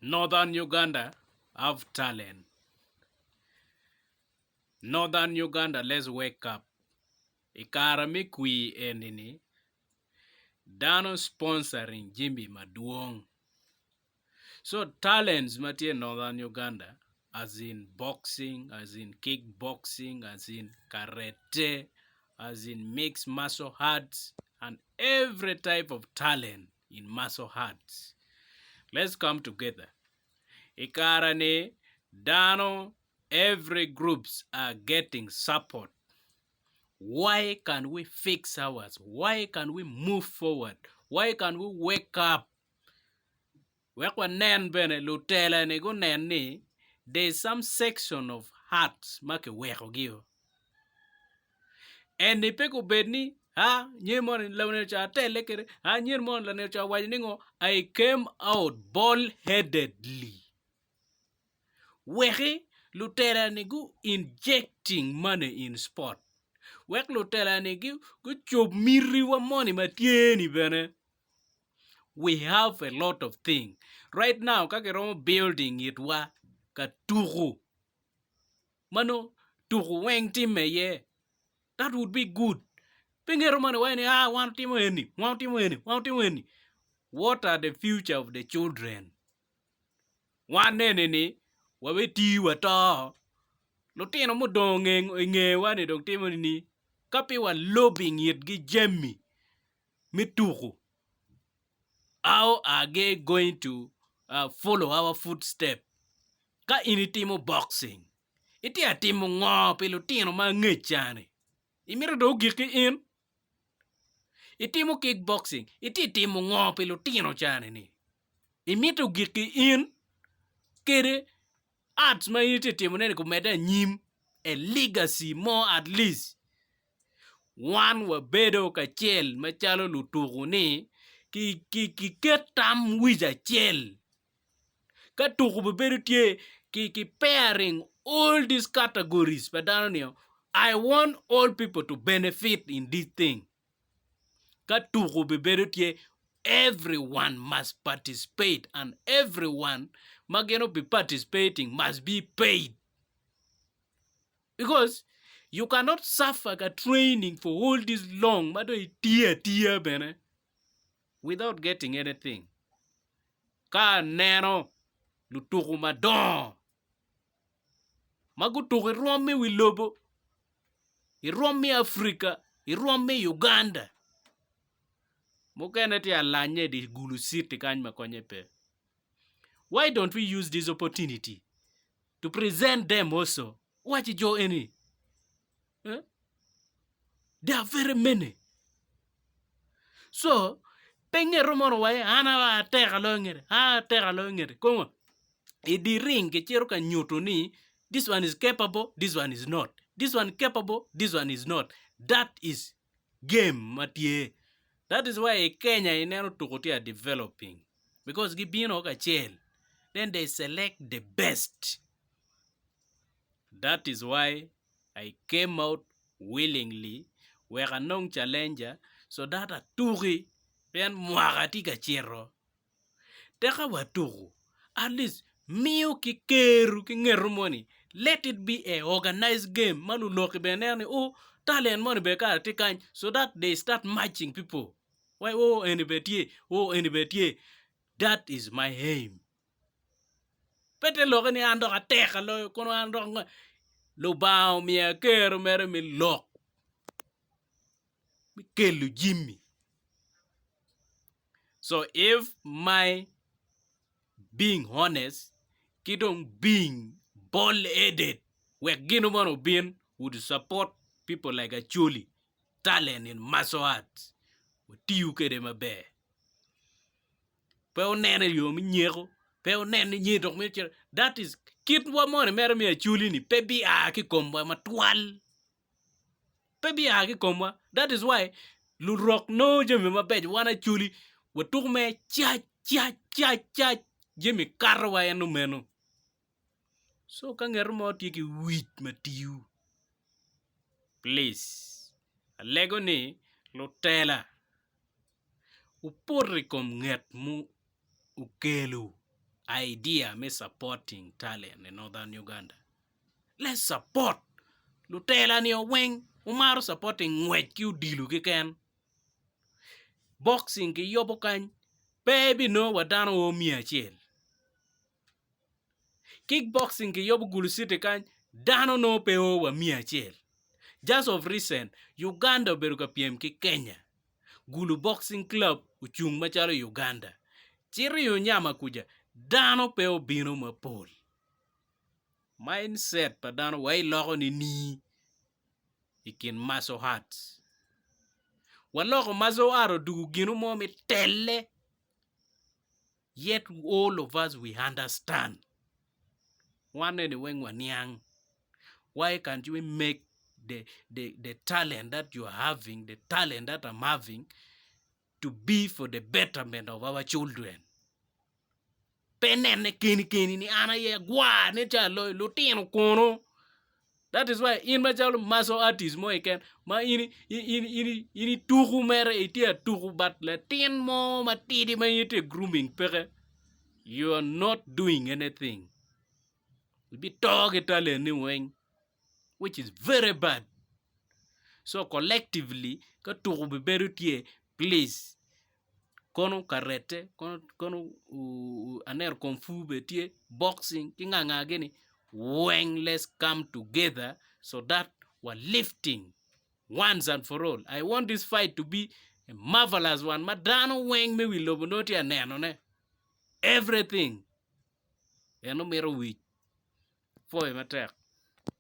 Northern Uganda have talent. Northern Uganda, let's wake up. Ikara mikwi enini. Dano sponsoring Jimmy Maduong. So talents matie Northern Uganda, as in boxing, as in kickboxing, as in karate, as in mixed martial arts, and every type of talent in martial arts. Let's come together. Ikarane, Dano, every groups are getting support. Why can we fix ours? Why can we move forward? Why can we wake up? Wekwa nen bene Lutela ne go nen ni, there's some section of hearts make weko gio. And the peko bedni, nyemon lawne cha telekere, nyemon lawne cha wajningo, I came out bald-headedly. Weke Lutela ne go injecting money in sport. Wek Lutela ne go chob miri wa money matieni bene. We have a lot of things. Right now, kakeromo building it wa katuru. Mano, turu weng time ye. That would be good. Pingero mano wani one team any. What are the future of the children? One nene wawe ti wata. Lutino mo dongeng nge wani dong timo ni. Kapi wa lobbying it gi jemmi. Mituru. How are they going to follow our footsteps? Ka initimo boxing. Iti atimo ngo pelotino ma ngechane. Imiro do giki in. Itimo kickboxing. Iti timo ngo pelotino chane ni. Imito giki in. Kere arts ma iti timo nene kumeda nyim. A legacy more at least. One wa bedo kachel machalo luturu ni. Ki ketam wija chel. Ka tuku beberu tie ki pairing all these categories. But I want all people to benefit in this thing. Ka tuku beberu tie everyone must participate, and everyone mageno be participating must be paid. Because you cannot suffer a training for all this long tia bene without getting anything. Ka neno lutuku madon. Magutuku iruome wilobo. Iruome Africa. Iruome Uganda. Mukene ti alanye di gulu siti kanyma konye pe. Why don't we use this opportunity to present them also? What is your any? There are very many. So, penge romono wae ana wa teka longere. Kongo. Idi ring ke chero ka nyuto ni, this one is capable, this one is not. This one capable, this one is not. That is game matie. That is why Kenya inero tukoti are developing. Because gibino ka chel. Then they select the best. That is why I came out willingly. We are non challenger. So that a turi pen mwagati ka chero. Teka waturu. At least miu ki keru ki ngerumoni. Let it be a organized game. Malu loki benerne talent money beka tikany so that they start matching people. Why any betie. That is my aim. Pete loki ni ando ka teka lo kono ando lo bao mi keru mere mi lok. Mi kelu Jimmy. So if my being honest, kidong being bald-headed, where Ginomano being would support people like Acholi, talent in martial arts, with Tiuke de Mabe. Peo nene yo mi nyeko, peo nene nyedok mi chere. That is, kit wa mone mere mi Acholi ni, pebi aki komwa matwal. Pebi aki komwa. That is why, Lurok no jemi mabej wana Acholi, watuk me cha. Jimmy karwa enu menu. So kangerumo tiki wheat matiu. Please. Lego ni Lutela. Upori kom nget mu ukelu. idea me supporting talent in northern Uganda. Let's support Lutela ni Oweng umaro supporting ngwech ki udilu kiken. Boxing ki yobo kany baby no wadano o miachiel. Kickboxing ki yobo Gulu City kany dano no pe o wa miachiel. Just of recent, Uganda beruka PM ki Kenya. Gulu Boxing Club uchung machalo Uganda. Chiri yo nyama kuja dano pe o bino mapol. Mindset pa dano way loko ni ikin maso hearts. Waloko maso aro dugu gino mo me telle. Yet all of us we understand. One anyway wanyang. Why can't you make the talent that you are having, the talent that I'm having, to be for the betterment of our children? Penene kini ni ana ye gwa ne chalo lutino kono. That is why in my child maso artist mo again ma ini tuku mere itia tuku but latin mo matidi ma ite grooming pere. You are not doing anything. You be talking talent ni which is very bad. So collectively, ka tuku be berutie please. Kono karete, kono aner konfu betie boxing kinga gini. When let's come together so that we're lifting once and for all. I want this fight to be a marvelous one. Madano weng me will lobonoti anenone. Everything. Eno mero week. For a matter.